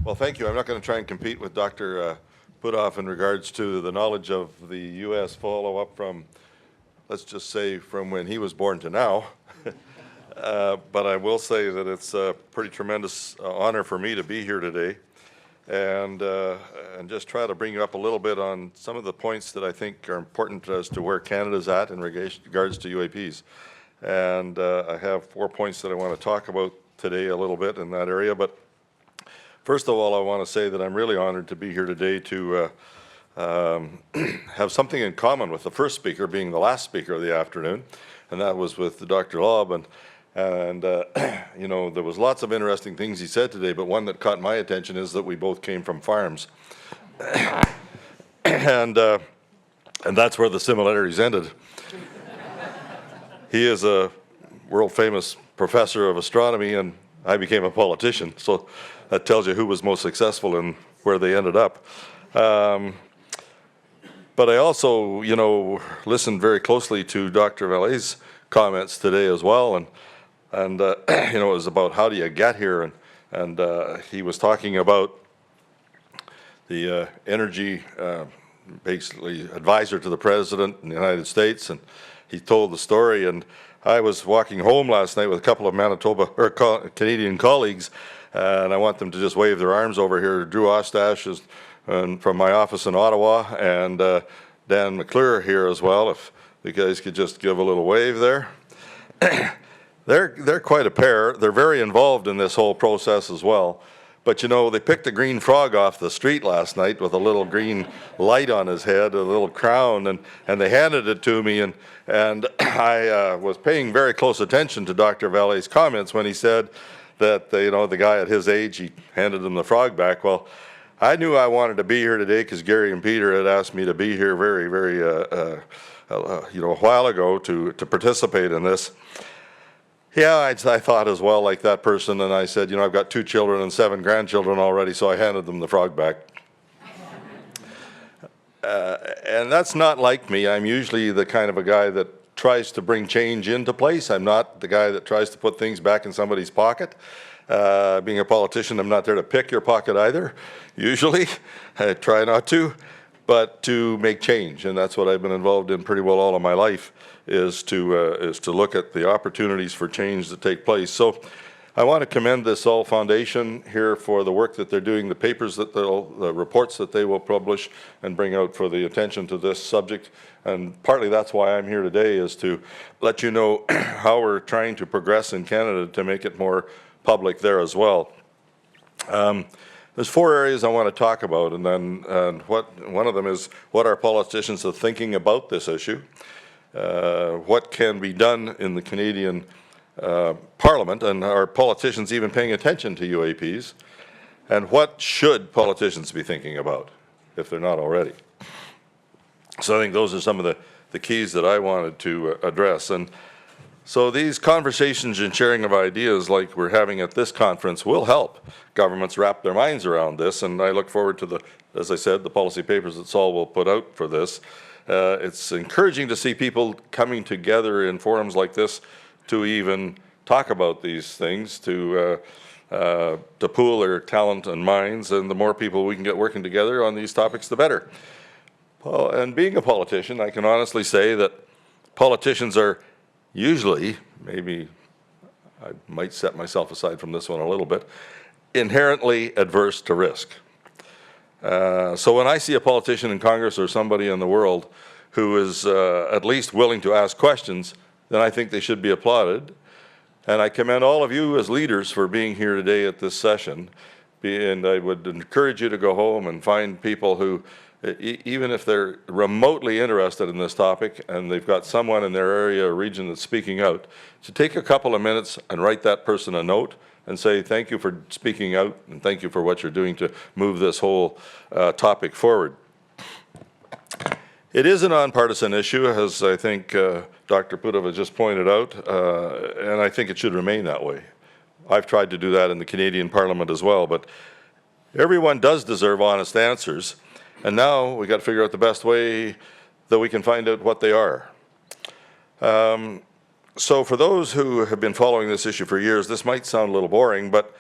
Well, thank you. I'm not going to try and compete with Dr. Putoff in regards to the knowledge of the U.S. follow-up from, let's just say, from when he was born to now. But I will say that it's a pretty tremendous honor for me to be here today and just try to bring you up a little bit on some of the points that I think are important as to where Canada's at in regards to UAPs. And I have 4 points that I want to talk about today a little bit in that area. But first of all, I want to say that I'm really honored to be here today to have something in common with the first speaker being the last speaker of the afternoon, and that was with Dr. Lobb. And you know, there was lots of interesting things he said today, but one that caught my attention is that we both came from farms. and that's where the similarities ended. He is a world-famous professor of astronomy, and I became a politician. So that tells you who was most successful and where they ended up. But I also, you know, listened very closely to Dr. Vallet's comments today as well, and you know, it was about how do you get here, and he was talking about the energy, basically advisor to the president in the United States, and he told the story. And I was walking home last night with a couple of Manitoba or Canadian colleagues, and I want them to just wave their arms over here. Drew Ostash is from my office in Ottawa, and Dan McClure here as well. If you guys could just give a little wave there. They're quite a pair. They're very involved in this whole process as well. But you know, they picked a green frog off the street last night with a little green light on his head, a little crown, and they handed it to me, and I was paying very close attention to Dr. Vallet's comments when he said that, you know, the guy at his age, he handed him the frog back. Well, I knew I wanted to be here today because Gary and Peter had asked me to be here very, very, you know, a while ago to participate in this. Yeah, I thought as well, like that person, and I said, you know, I've got 2 children and 7 grandchildren already, so I handed them the frog back. And that's not like me. I'm usually the kind of a guy that tries to bring change into place. I'm not the guy that tries to put things back in somebody's pocket. Being a politician, I'm not there to pick your pocket either, usually. I try not to, but to make change, and that's what I've been involved in pretty well all of my life, is to look at the opportunities for change that take place. So I want to commend this All Foundation here for the work that they're doing, the papers that the reports that they will publish and bring out for the attention to this subject. And partly that's why I'm here today, is to let you know how we're trying to progress in Canada to make it more public there as well. There's 4 areas I want to talk about, and then one of them is what our politicians are thinking about this issue. What can be done in the Canadian Parliament, and are politicians even paying attention to UAPs, and what should politicians be thinking about if they're not already. So I think those are some of the keys that I wanted to address. And so these conversations and sharing of ideas like we're having at this conference will help governments wrap their minds around this, and I look forward to as I said, the policy papers that Saul will put out for this. It's encouraging to see people coming together in forums like this to even talk about these things, to pool their talent and minds, and the more people we can get working together on these topics, the better. Well, and being a politician, I can honestly say that politicians are usually, maybe I might set myself aside from this one a little bit, inherently adverse to risk. So when I see a politician in Congress or somebody in the world who is at least willing to ask questions, then I think they should be applauded. And I commend all of you as leaders for being here today at this session. And I would encourage you to go home and find people who, even if they're remotely interested in this topic and they've got someone in their area or region that's speaking out, to take a couple of minutes and write that person a note and say thank you for speaking out and thank you for what you're doing to move this whole topic forward. It is a nonpartisan issue, as I think Dr. Putoff has just pointed out, and I think it should remain that way. I've tried to do that in the Canadian Parliament as well, but everyone does deserve honest answers, and now we got to figure out the best way that we can find out what they are. So for those who have been following this issue for years, this might sound a little boring, but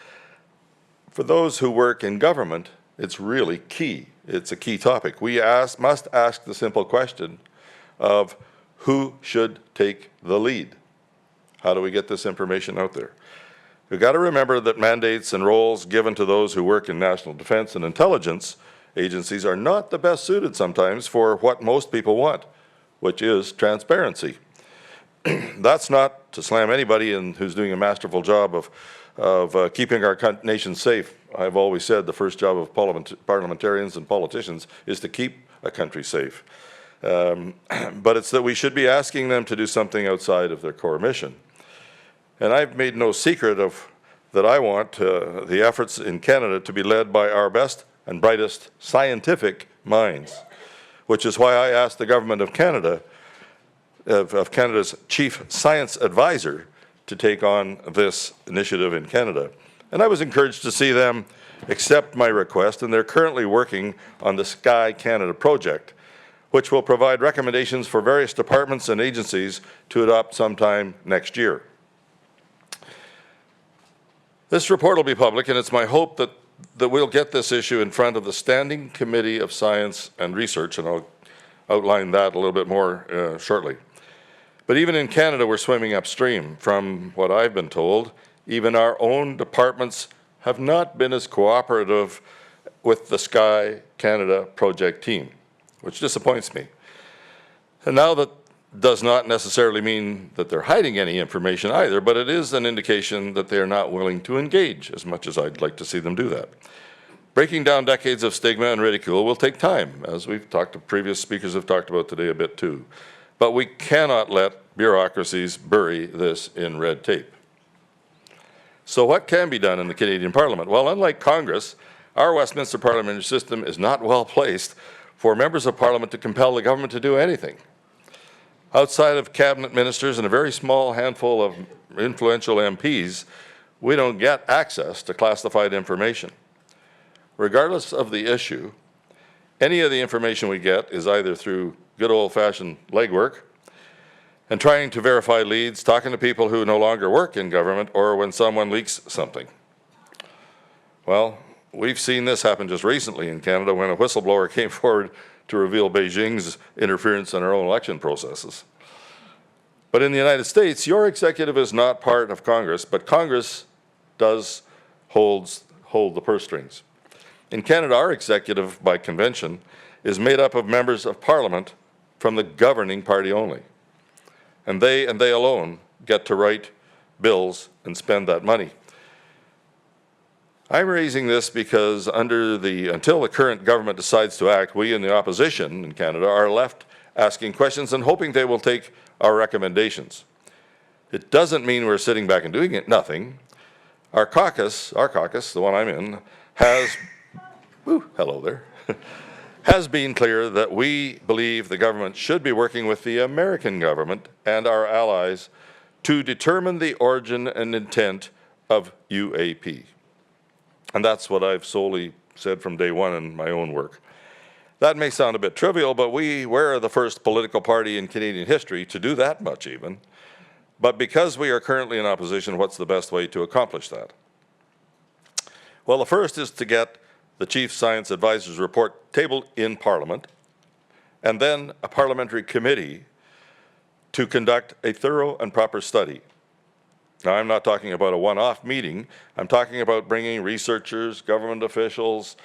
For those who work in government, it's really key. It's a key topic. We must ask the simple question of who should take the lead. How do we get this information out there? We've got to remember that mandates and roles given to those who work in national defense and intelligence agencies are not the best suited sometimes for what most people want, which is transparency. That's not to slam anybody who's doing a masterful job of keeping our nation safe. I've always said the first job of parliamentarians and politicians is to keep a country safe. But it's that we should be asking them to do something outside of their core mission. And I've made no secret of that I want the efforts in Canada to be led by our best and brightest scientific minds, which is why I asked the Government of Canada, of Canada's Chief Science Advisor, to take on this initiative in Canada. And I was encouraged to see them accept my request, and they're currently working on the Sky Canada project, which will provide recommendations for various departments and agencies to adopt sometime next year. This report will be public, and it's my hope that we'll get this issue in front of the Standing Committee of Science and Research, and I'll outline that a little bit more shortly. But even in Canada, we're swimming upstream. From what I've been told, even our own departments have not been as cooperative with the Sky Canada project team, which disappoints me. And now that does not necessarily mean that they're hiding any information either, but it is an indication that they are not willing to engage as much as I'd like to see them do that. Breaking down decades of stigma and ridicule will take time, as previous speakers have talked about today a bit too. But we cannot let bureaucracies bury this in red tape. So what can be done in the Canadian Parliament? Well, unlike Congress, our Westminster parliamentary system is not well placed for members of Parliament to compel the government to do anything. Outside of cabinet ministers and a very small handful of influential MPs, we don't get access to classified information. Regardless of the issue, any of the information we get is either through good old-fashioned legwork and trying to verify leads, talking to people who no longer work in government, or when someone leaks something. Well, we've seen this happen just recently in Canada when a whistleblower came forward to reveal Beijing's interference in our own election processes. But in the United States, your executive is not part of Congress, but Congress does hold the purse strings. In Canada, our executive, by convention, is made up of members of Parliament from the governing party only. And they alone get to write bills and spend that money. I'm raising this because until the current government decides to act, we in the opposition in Canada are left asking questions and hoping they will take our recommendations. It doesn't mean we're sitting back and doing nothing. Our caucus, the one I'm in, has been clear that we believe the government should be working with the American government and our allies to determine the origin and intent of UAP. And that's what I've solely said from day one in my own work. That may sound a bit trivial, but we're the first political party in Canadian history to do that much even. But because we are currently in opposition, what's the best way to accomplish that? Well, the first is to get the Chief Science Advisor's report tabled in Parliament, and then a parliamentary committee to conduct a thorough and proper study. Now, I'm not talking about a one-off meeting. I'm talking about bringing researchers, government officials,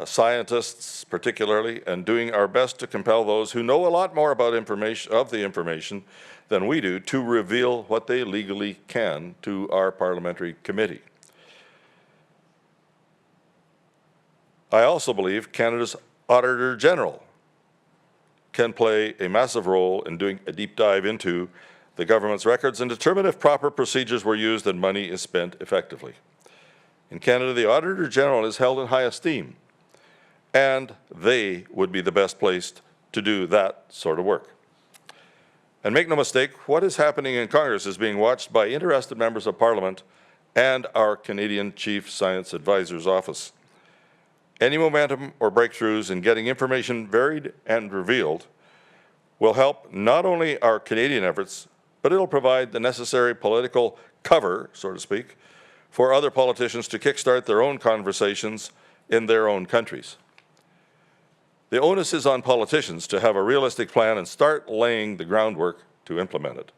scientists particularly, and doing our best to compel those who know a lot more about the information than we do to reveal what they legally can to our parliamentary committee. I also believe Canada's Auditor General can play a massive role in doing a deep dive into the government's records and determine if proper procedures were used and money is spent effectively. In Canada, the Auditor General is held in high esteem, and they would be the best placed to do that sort of work. And make no mistake, what is happening in Congress is being watched by interested members of Parliament and our Canadian Chief Science Advisor's Office. Any momentum or breakthroughs in getting information varied and revealed will help not only our Canadian efforts, but it'll provide the necessary political cover, so to speak, for other politicians to kickstart their own conversations in their own countries. The onus is on politicians to have a realistic plan and start laying the groundwork to implement it.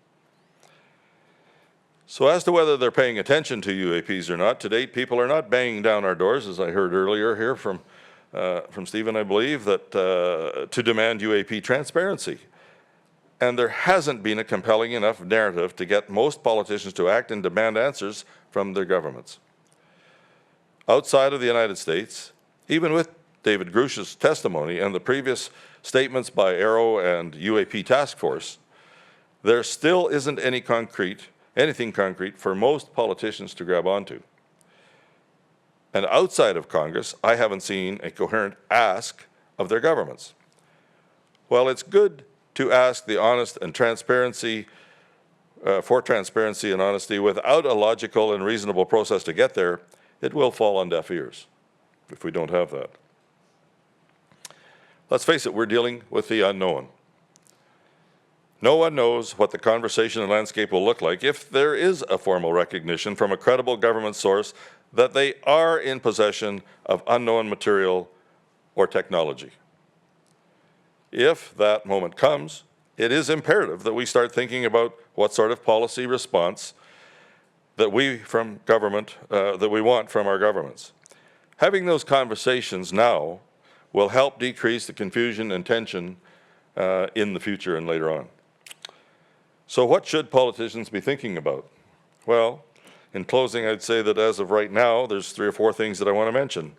So as to whether they're paying attention to UAPs or not, to date, people are not banging down our doors, as I heard earlier here from Stephen, I believe, that to demand UAP transparency. And there hasn't been a compelling enough narrative to get most politicians to act and demand answers from their governments. Outside of the United States, even with David Grush's testimony and the previous statements by Arrow and UAP Task Force, there still isn't anything concrete for most politicians to grab onto. And outside of Congress, I haven't seen a coherent ask of their governments. While it's good to ask the honest and transparency, for transparency and honesty without a logical and reasonable process to get there, it will fall on deaf ears if we don't have that. Let's face it, we're dealing with the unknown. No one knows what the conversation and landscape will look like if there is a formal recognition from a credible government source that they are in possession of unknown material or technology. If that moment comes, it is imperative that we start thinking about what sort of policy response that we want from our governments. Having those conversations now will help decrease the confusion and tension in the future and later on. So what should politicians be thinking about? Well, in closing, I'd say that as of right now, there's 3 or 4 things that I want to mention.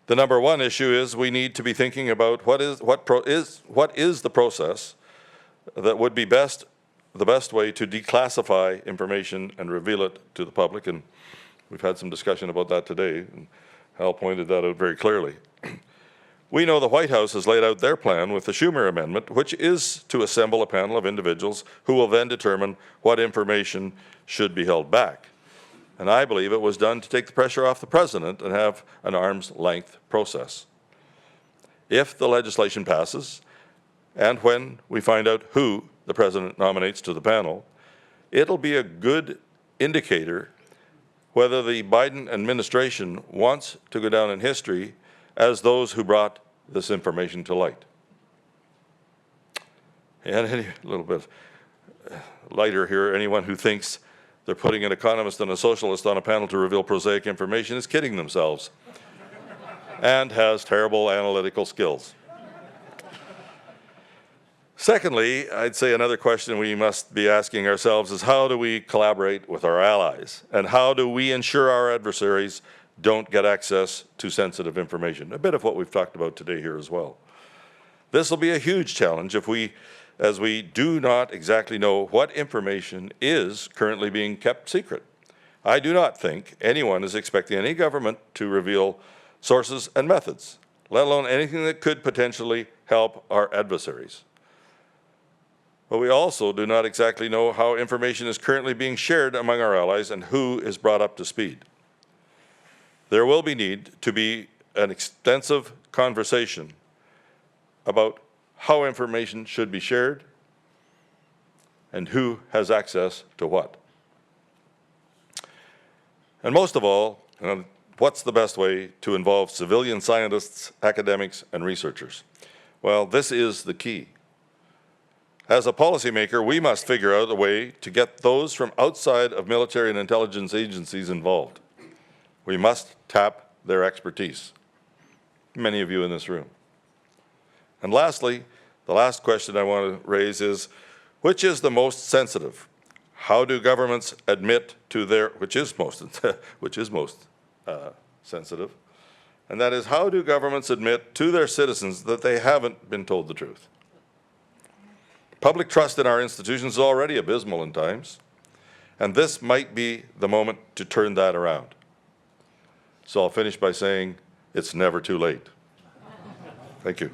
The number one issue is we need to be thinking about what is the process that would be the best way to declassify information and reveal it to the public, and we've had some discussion about that today, and Hal pointed that out very clearly. We know the White House has laid out their plan with the Schumer Amendment, which is to assemble a panel of individuals who will then determine what information should be held back. And I believe it was done to take the pressure off the president and have an arm's length process. If the legislation passes, and when we find out who the president nominates to the panel, it'll be a good indicator whether the Biden administration wants to go down in history as those who brought this information to light. And a little bit lighter here, anyone who thinks they're putting an economist and a socialist on a panel to reveal prosaic information is kidding themselves and has terrible analytical skills. Secondly, I'd say another question we must be asking ourselves is how do we collaborate with our allies? And how do we ensure our adversaries don't get access to sensitive information? A bit of what we've talked about today here as well. This will be a huge challenge as we do not exactly know what information is currently being kept secret. I do not think anyone is expecting any government to reveal sources and methods, let alone anything that could potentially help our adversaries. But we also do not exactly know how information is currently being shared among our allies and who is brought up to speed. There will need to be an extensive conversation about how information should be shared and who has access to what. And most of all, what's the best way to involve civilian scientists, academics, and researchers? Well, this is the key. As a policymaker, we must figure out a way to get those from outside of military and intelligence agencies involved. We must tap their expertise, many of you in this room. And lastly, the last question I want to raise is, which is the most sensitive? How do governments admit to their, which is most sensitive? And that is, how do governments admit to their citizens that they haven't been told the truth? Public trust in our institutions is already abysmal in times, and this might be the moment to turn that around. So I'll finish by saying it's never too late. Thank you.